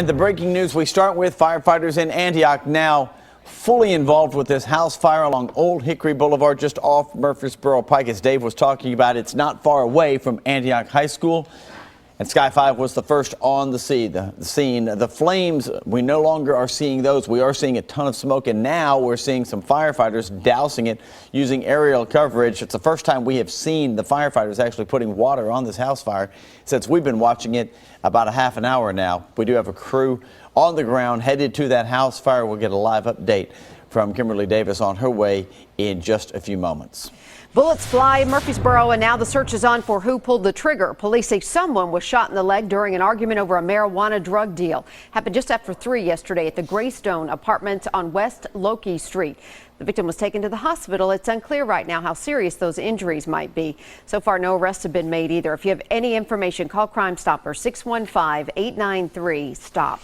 And the breaking news we start with: firefighters in Antioch now fully involved with this house fire along Old Hickory Boulevard just off Murphysboro Pike. As Dave was talking about, it's not far away from Antioch High School. And Sky 5 was the first on the scene. The flames, we no longer are seeing those. We are seeing a ton of smoke, and now we're seeing some firefighters dousing it using aerial coverage. It's the first time we have seen the firefighters actually putting water on this house fire since we've been watching it about a half an hour now. We do have a crew on the ground headed to that house fire. We'll get a live update from Kimberly Davis on her way in just a few moments. Bullets fly in Murphysboro, and now the search is on for who pulled the trigger. Police say someone was shot in the leg during an argument over a marijuana drug deal. Happened just after 3 yesterday at the Greystone apartment on West Loki Street. The victim was taken to the hospital. It's unclear right now how serious those injuries might be. So far, no arrests have been made either. If you have any information, call Crime Stoppers 615-893-STOP.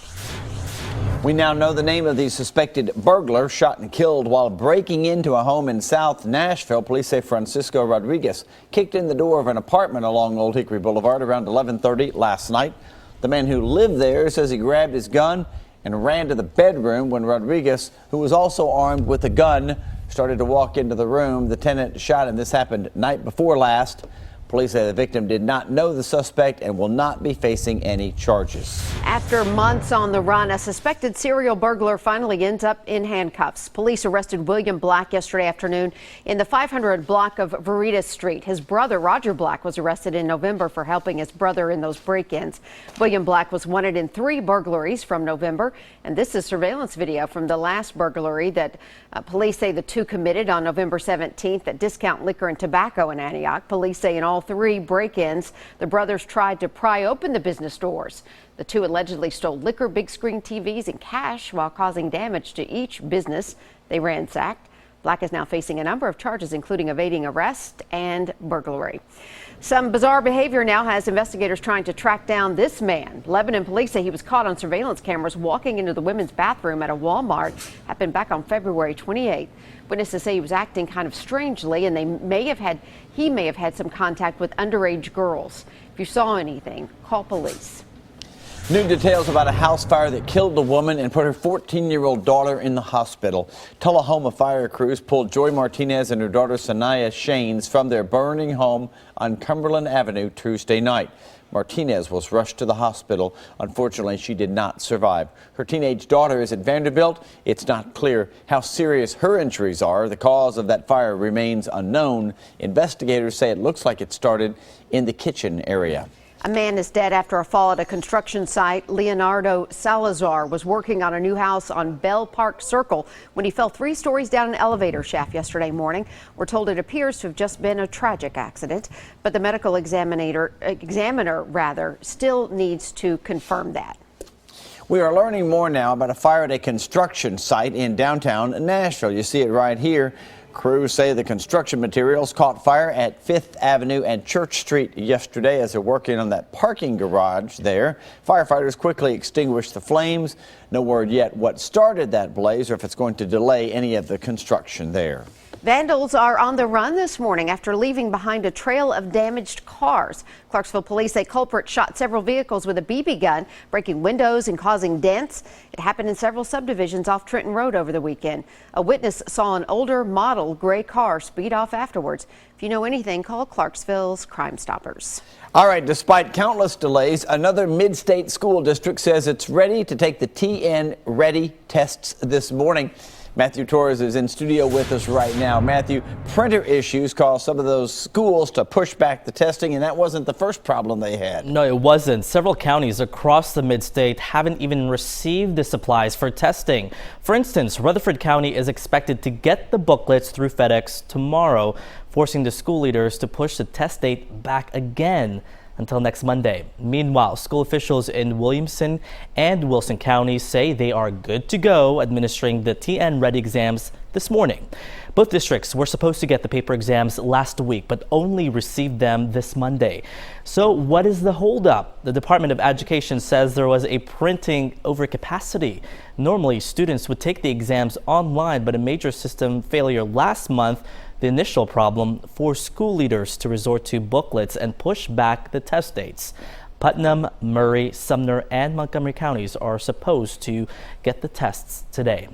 We now know the name of the suspected burglar shot and killed while breaking into a home in South Nashville. Police say Francisco Rodriguez kicked in the door of an apartment along Old Hickory Boulevard around 11:30 last night. The man who lived there says he grabbed his gun and ran to the bedroom when Rodriguez, who was also armed with a gun, started to walk into the room. The tenant shot him. This happened night before last. Police say the victim did not know the suspect and will not be facing any charges. After months on the run, a suspected serial burglar finally ends up in handcuffs. Police arrested William Black yesterday afternoon in the 500 block of Veritas Street. His brother, Roger Black, was arrested in November for helping his brother in those break-ins. William Black was wanted in 3 burglaries from November, and this is surveillance video from the last burglary that police say the two committed on November 17th at Discount Liquor and Tobacco in Antioch. Police say in all 3 break-ins, the brothers tried to pry open the business doors. The two allegedly stole liquor, big screen TVs, and cash while causing damage to each business they ransacked. Black is now facing a number of charges, including evading arrest and burglary. Some bizarre behavior now has investigators trying to track down this man. Lebanon police say he was caught on surveillance cameras walking into the women's bathroom at a Walmart. Happened back on February 28th. Witnesses say he was acting kind of strangely, and he may have had some contact with underage girls. If you saw anything, call police. New details about a house fire that killed a woman and put her 14-year-old daughter in the hospital. Tullahoma fire crews pulled Joy Martinez and her daughter Sanaya Shanes from their burning home on Cumberland Avenue Tuesday night. Martinez was rushed to the hospital. Unfortunately, she did not survive. Her teenage daughter is at Vanderbilt. It's not clear how serious her injuries are. The cause of that fire remains unknown. Investigators say it looks like it started in the kitchen area. A man is dead after a fall at a construction site. Leonardo Salazar was working on a new house on Bell Park Circle when he fell 3 stories down an elevator shaft yesterday morning. We're told it appears to have just been a tragic accident, but the medical examiner still needs to confirm that. We are learning more now about a fire at a construction site in downtown Nashville. You see it right here. Crews say the construction materials caught fire at 5th Avenue and Church Street yesterday as they're working on that parking garage there. Firefighters quickly extinguished the flames. No word yet what started that blaze or if it's going to delay any of the construction there. Vandals are on the run this morning after leaving behind a trail of damaged cars. Clarksville police say culprits shot several vehicles with a BB gun, breaking windows and causing dents. It happened in several subdivisions off Trenton Road over the weekend. A witness saw an older model gray car speed off afterwards. If you know anything, call Clarksville's Crime Stoppers. All right, despite countless delays, another mid-state school district says it's ready to take the TN Ready tests this morning. Matthew Torres is in studio with us right now. Matthew, printer issues caused some of those schools to push back the testing, and that wasn't the first problem they had. No, it wasn't. Several counties across the mid-state haven't even received the supplies for testing. For instance, Rutherford County is expected to get the booklets through FedEx tomorrow, forcing the school leaders to push the test date back again until next Monday. Meanwhile, school officials in Williamson and Wilson counties say they are good to go administering the TN Ready exams this morning. Both districts were supposed to get the paper exams last week, but only received them this Monday. So what is the holdup? The Department of Education says there was a printing overcapacity. Normally, students would take the exams online, but a major system failure last month, the initial problem, forced school leaders to resort to booklets and push back the test dates. Putnam, Murray, Sumner, and Montgomery counties are supposed to get the tests today.